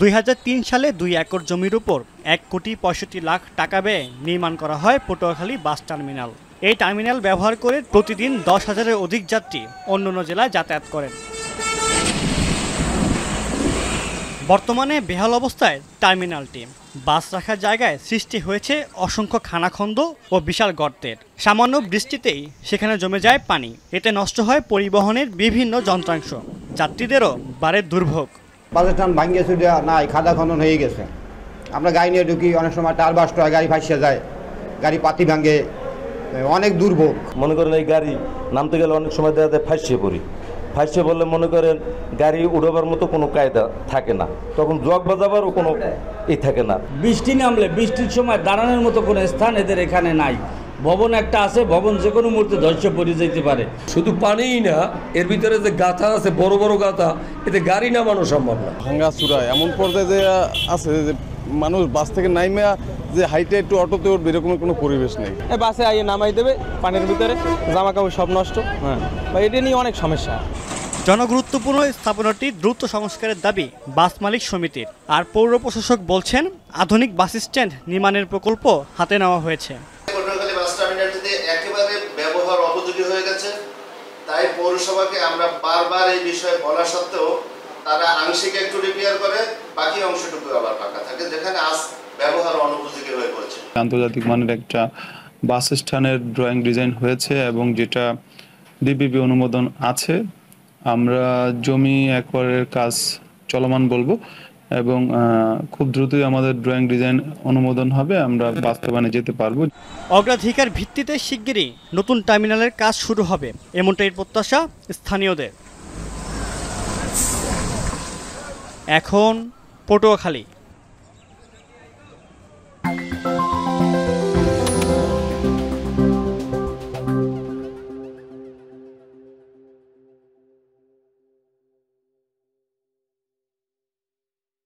2003 সালে 2 একর জমির উপর 1,65,00,000 টাকা ব্যয়ে নির্মাণ করা হয় পটুয়াখালী বাস টার্মিনাল। এই টার্মিনাল ব্যবহার করে প্রতিদিন 10,000-এর অধিক যাত্রী অন্যান্য জেলায় যাতায়াত করেন। বর্তমানে বেহাল অবস্থায় টার্মিনালটি। বাস রাখার জায়গায় সৃষ্টি হয়েছে অসংখ্য খানাখন্দ ও বিশাল গর্তের। সামান্য বৃষ্টিতেই সেখানে জমে যায় পানি। এতে নষ্ট হয় পরিবহনের বিভিন্ন যন্ত্রাংশ। যাত্রীদেরও বাড়ে দুর্ভোগ। বাসের স্ট্যান্ড ভাঙিয়ে চুড়ে নাই, খাদা খনন হয়ে গেছে। আমরা গাড়ি নিয়ে ঢুকি, অনেক সময় টাল বাস্ট হয়, গাড়ি ফাঁসিয়ে যায়, গাড়ি পাতি ভাঙে, অনেক দুর্ভোগ। মনে করেন এই গাড়ি নামতে গেলে অনেক সময় দেখা যায় ফাঁসিয়ে পড়ি। ফাঁসিয়ে বললে মনে করেন গাড়ি উড়াবার মতো কোনো কায়দা থাকে না, তখন জগ বাজাবারও কোনো থাকে না। বৃষ্টি নামলে বৃষ্টির সময় দাঁড়ানোর মতো কোনো স্থান এদের এখানে নাই। ভবন একটা আছে, ভবন যে কোনো মুহূর্তে ধ্বংস পড়ে যেতে পারে। শুধু পানিই না, এর ভিতরে যে গাথা আছে, বড় বড় গাথা, এতে গাড়ি নামানো সম্ভব না। ভাঙ্গা চূড়ায় এমন পর্যায়ে যে আছে যে মানুষ বাস থেকে নাইমা যে হাইটে একটু অটোতে উঠবে এরকমের কোনো পরিবেশ নেই। বাসে আইয়ে নামাই দেবে পানির ভিতরে, জামা কাপড় সব নষ্ট। এটা নিয়ে অনেক সমস্যা। জনগুরুত্বপূর্ণ স্থাপনাটি দ্রুত সংস্কারের দাবি বাস মালিক সমিতির। আর পৌর প্রশাসক বলছেন, আধুনিক বাস স্ট্যান্ড নির্মাণের প্রকল্প হাতে নেওয়া হয়েছে। পটুয়াখালী বাস টার্মিনালটিতে একেবারে ব্যবহার উপযোগী হয়ে গেছে। তাই পৌরসভাকে আমরা বারবার এই বিষয়ে বলা সত্ত্বেও তারা আংশিক একটু রিপেয়ার করে, বাকি অংশটুকু আবার ফাঁকা থাকে, যেখানে আজ ব্যবহার অনুপযোগী হয়ে পড়েছে। আন্তর্জাতিক মানের একটা বাস স্ট্যান্ডের ড্রয়িং ডিজাইন হয়েছে এবং যেটা ডিপিপি অনুমোদন আছে। আমরা জমি অ্যাকোয়ারের কাজ চলমান বলবো এবং খুব দ্রুতই আমাদের ড্রয়িং ডিজাইন অনুমোদন হবে, আমরা বাস্তবায়নে যেতে পারবো। অগ্রাধিকার ভিত্তিতে শিগগিরই নতুন টার্মিনালের কাজ শুরু হবে, এমনটাই প্রত্যাশা স্থানীয়দের। এখন পটুয়াখালী।